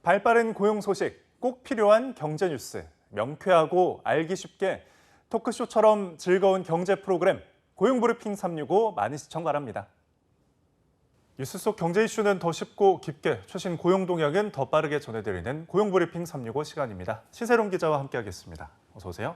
발빠른 고용 소식, 꼭 필요한 경제 뉴스, 명쾌하고 알기 쉽게 토크쇼처럼 즐거운 경제 프로그램 고용브리핑 365 많은 시청 바랍니다. 뉴스 속 경제 이슈는 더 쉽고 깊게, 최신 고용 동향은 더 빠르게 전해드리는 고용브리핑 365 시간입니다. 신세롬 기자와 함께하겠습니다. 어서 오세요.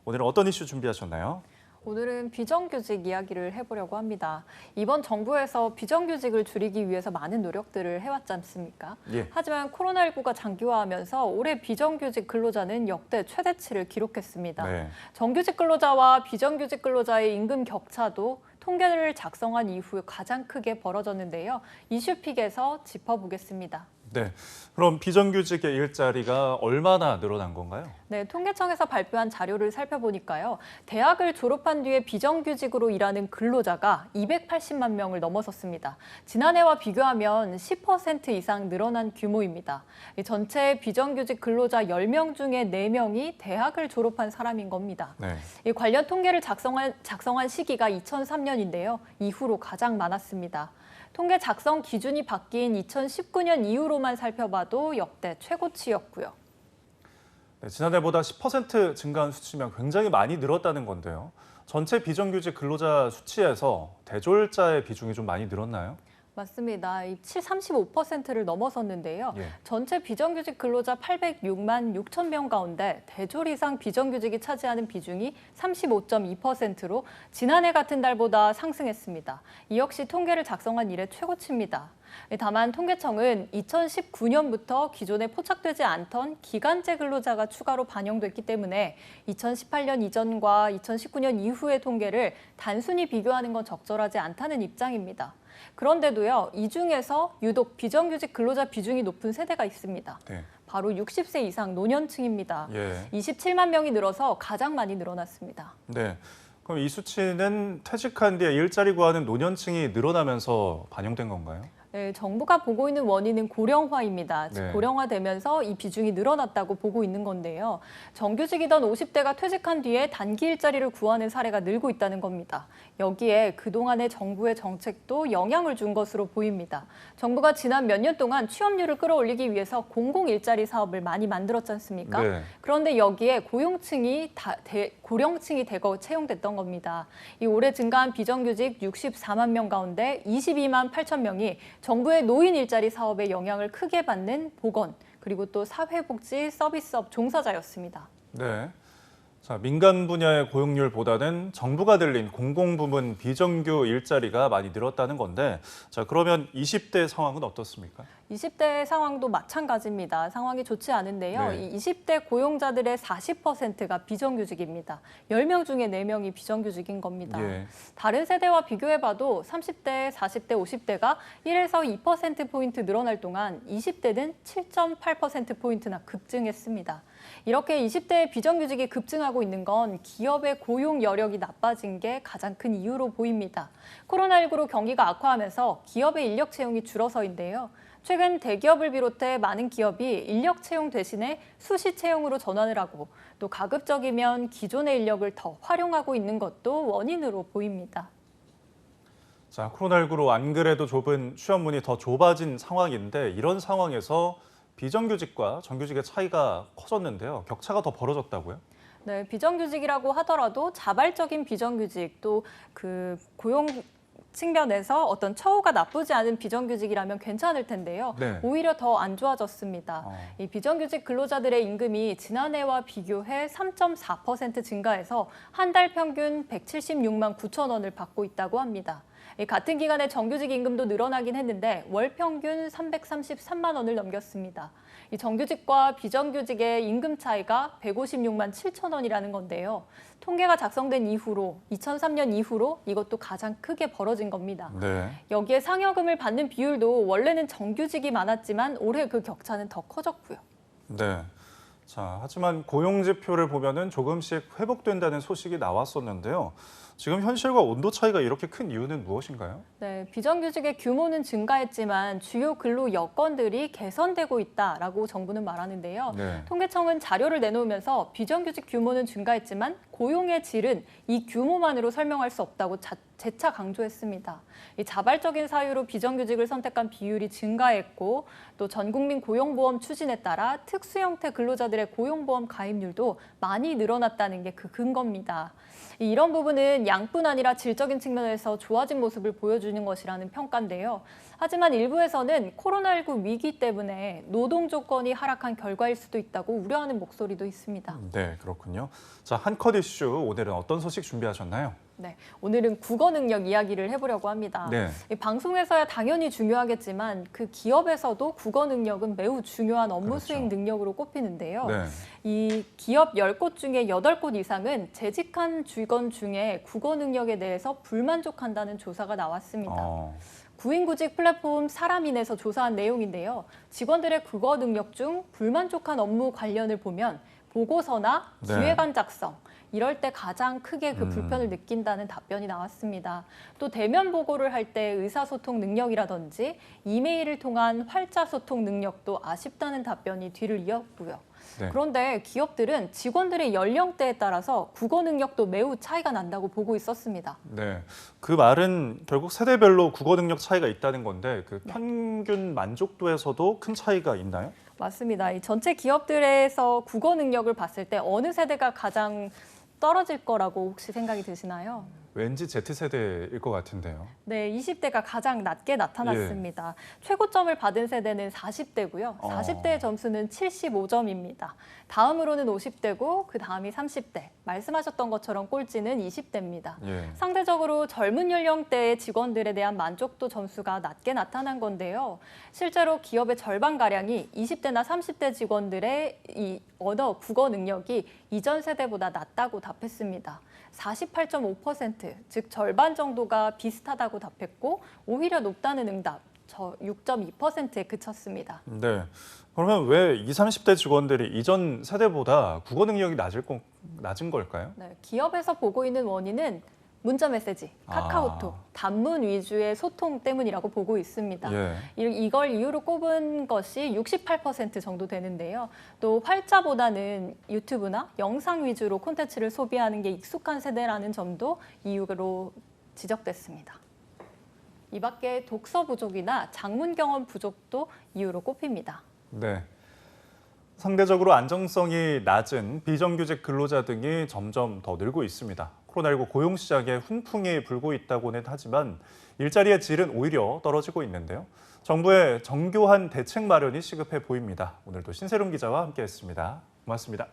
오늘은 어떤 이슈 준비하셨나요? 오늘은 비정규직 이야기를 해보려고 합니다. 이번 정부에서 비정규직을 줄이기 위해서 많은 노력들을 해왔지 않습니까? 하지만 코로나19가 장기화하면서 올해 비정규직 근로자는 역대 최대치를 기록했습니다. 정규직 근로자와 비정규직 근로자의 임금 격차도 통계를 작성한 이후 가장 크게 벌어졌는데요. 이슈픽에서 짚어보겠습니다. 네, 그럼 비정규직의 일자리가 얼마나 늘어난 건가요? 네, 통계청에서 발표한 자료를 살펴보니까요. 대학을 졸업한 뒤에 비정규직으로 일하는 근로자가 280만 명을 넘어섰습니다. 지난해와 비교하면 10% 이상 늘어난 규모입니다. 전체 비정규직 근로자 10명 중에 4명이 대학을 졸업한 사람인 겁니다. 이 관련 통계를 작성한 시기가 2003년인데요. 이후로 가장 많았습니다. 통계 작성 기준이 바뀐 2019년 이후로만 살펴봐도 역대 최고치였고요. 네, 지난해보다 10% 증가한 수치면 굉장히 많이 늘었다는 건데요. 전체 비정규직 근로자 수치에서 대졸자의 비중이 좀 많이 늘었나요? 맞습니다. 35%를 넘어섰는데요. 전체 비정규직 근로자 806만 6천 명 가운데 대졸 이상 비정규직이 차지하는 비중이 35.2%로 지난해 같은 달보다 상승했습니다. 이 역시 통계를 작성한 이래 최고치입니다. 다만 통계청은 2019년부터 기존에 포착되지 않던 기간제 근로자가 추가로 반영됐기 때문에 2018년 이전과 2019년 이후의 통계를 단순히 비교하는 건 적절하지 않다는 입장입니다. 그런데도요, 이 중에서 유독 비정규직 근로자 비중이 높은 세대가 있습니다. 바로 60세 이상 노년층입니다. 27만 명이 늘어서 가장 많이 늘어났습니다. 네, 그럼 이 수치는 퇴직한 뒤에 일자리 구하는 노년층이 늘어나면서 반영된 건가요? 네, 정부가 보고 있는 원인은 고령화입니다. 즉, 고령화되면서 이 비중이 늘어났다고 보고 있는 건데요. 정규직이던 50대가 퇴직한 뒤에 단기 일자리를 구하는 사례가 늘고 있다는 겁니다. 여기에 그동안의 정부의 정책도 영향을 준 것으로 보입니다. 정부가 지난 몇 년 동안 취업률을 끌어올리기 위해서 공공일자리 사업을 많이 만들었지 않습니까? 그런데 여기에 고령층이 대거 채용됐던 겁니다. 이 올해 증가한 비정규직 64만 명 가운데 22만 8천 명이 정부의 노인 일자리 사업에 영향을 크게 받는 보건, 그리고 또 사회복지 서비스업 종사자였습니다. 네. 자, 민간 분야의 고용률보다는 정부가 들린 공공부문 비정규 일자리가 많이 늘었다는 건데, 자, 그러면 20대 상황은 어떻습니까? 20대 상황도 마찬가지입니다. 상황이 좋지 않은데요. 이 20대 고용자들의 40%가 비정규직입니다. 10명 중에 4명이 비정규직인 겁니다. 다른 세대와 비교해봐도 30대, 40대, 50대가 1에서 2%포인트 늘어날 동안 20대는 7.8%포인트나 급증했습니다. 이렇게 20대의 비정규직이 급증하고 있는 건 기업의 고용 여력이 나빠진 게 가장 큰 이유로 보입니다. 코로나19로 경기가 악화하면서 기업의 인력 채용이 줄어서인데요. 최근 대기업을 비롯해 많은 기업이 인력 채용 대신에 수시 채용으로 전환을 하고 또 가급적이면 기존의 인력을 더 활용하고 있는 것도 원인으로 보입니다. 자, 코로나19로 안 그래도 좁은 취업문이 더 좁아진 상황인데 이런 상황에서 비정규직과 정규직의 차이가 커졌는데요. 격차가 더 벌어졌다고요? 네, 비정규직이라고 하더라도 자발적인 비정규직 또 고용 측면에서 어떤 처우가 나쁘지 않은 비정규직이라면 괜찮을 텐데요. 오히려 더 안 좋아졌습니다. 이 비정규직 근로자들의 임금이 지난해와 비교해 3.4% 증가해서 한 달 평균 176만 9천 원을 받고 있다고 합니다. 같은 기간에 정규직 임금도 늘어나긴 했는데 월 평균 333만 원을 넘겼습니다. 이 정규직과 비정규직의 임금 차이가 156만 7천 원이라는 건데요. 통계가 작성된 이후로 2003년 이후로 이것도 가장 크게 벌어진 겁니다. 여기에 상여금을 받는 비율도 원래는 정규직이 많았지만 올해 그 격차는 더 커졌고요. 네. 자, 하지만 고용 지표를 보면은 조금씩 회복된다는 소식이 나왔었는데요. 지금 현실과 온도 차이가 이렇게 큰 이유는 무엇인가요? 네, 비정규직의 규모는 증가했지만 주요 근로 여건들이 개선되고 있다라고 정부는 말하는데요. 네. 통계청은 자료를 내놓으면서 비정규직 규모는 증가했지만 고용의 질은 이 규모만으로 설명할 수 없다고 재차 강조했습니다. 이 자발적인 사유로 비정규직을 선택한 비율이 증가했고 또 전국민 고용보험 추진에 따라 특수 형태 근로자들의 고용보험 가입률도 많이 늘어났다는 게 그 근거입니다. 이런 부분은 양뿐 아니라 질적인 측면에서 좋아진 모습을 보여주는 것이라는 평가인데요. 하지만 일부에서는 코로나19 위기 때문에 노동 조건이 하락한 결과일 수도 있다고 우려하는 목소리도 있습니다. 네, 그렇군요. 자, 한컷 이슈 오늘은 어떤 소식 준비하셨나요? 네, 오늘은 국어 능력 이야기를 해보려고 합니다. 네. 이 방송에서야 당연히 중요하겠지만 그 기업에서도 국어 능력은 매우 중요한 업무 그렇죠. 수행 능력으로 꼽히는데요. 네. 이 기업 10곳 중에 8곳 이상은 재직한 직원 중에 국어 능력에 대해서 불만족한다는 조사가 나왔습니다. 구인구직 플랫폼 사람인에서 조사한 내용인데요. 직원들의 국어 능력 중 불만족한 업무 관련을 보면 보고서나 네. 기획안 작성, 이럴 때 가장 크게 그 불편을 느낀다는 답변이 나왔습니다. 또 대면 보고를 할 때 의사소통 능력이라든지 이메일을 통한 활자 소통 능력도 아쉽다는 답변이 뒤를 이었고요. 네. 그런데 기업들은 직원들의 연령대에 따라서 국어 능력도 매우 차이가 난다고 보고 있었습니다. 네, 그 말은 결국 세대별로 국어 능력 차이가 있다는 건데 그 평균 만족도에서도 큰 차이가 있나요? 맞습니다. 이 전체 기업들에서 국어 능력을 봤을 때 어느 세대가 가장 떨어질 거라고 혹시 생각이 드시나요? 왠지 Z세대일 것 같은데요. 네, 20대가 가장 낮게 나타났습니다. 최고점을 받은 세대는 40대고요. 40대의 점수는 75점입니다. 다음으로는 50대고 그 다음이 30대. 말씀하셨던 것처럼 꼴찌는 20대입니다. 예. 상대적으로 젊은 연령대의 직원들에 대한 만족도 점수가 낮게 나타난 건데요. 실제로 기업의 절반가량이 20대나 30대 직원들의 이 언어, 국어 능력이 이전 세대보다 낮다고 답했습니다. 48.5%, 즉 절반 정도가 비슷하다고 답했고 오히려 높다는 응답, 6.2%에 그쳤습니다. 네. 그러면 왜 20, 30대 직원들이 이전 세대보다 국어 능력이 낮은 걸까요? 네, 기업에서 보고 있는 원인은 문자 메시지, 카카오톡, 단문 위주의 소통 때문이라고 보고 있습니다. 예. 이걸 이유로 꼽은 것이 68% 정도 되는데요. 또 활자보다는 유튜브나 영상 위주로 콘텐츠를 소비하는 게 익숙한 세대라는 점도 이유로 지적됐습니다. 이 밖에 독서 부족이나 장문 경험 부족도 이유로 꼽힙니다. 네. 상대적으로 안정성이 낮은 비정규직 근로자 등이 점점 더 늘고 있습니다. 코로나19 고용 시장에 훈풍이 불고 있다고는 하지만 일자리의 질은 오히려 떨어지고 있는데요. 정부의 정교한 대책 마련이 시급해 보입니다. 오늘도 신세롬 기자와 함께했습니다. 고맙습니다.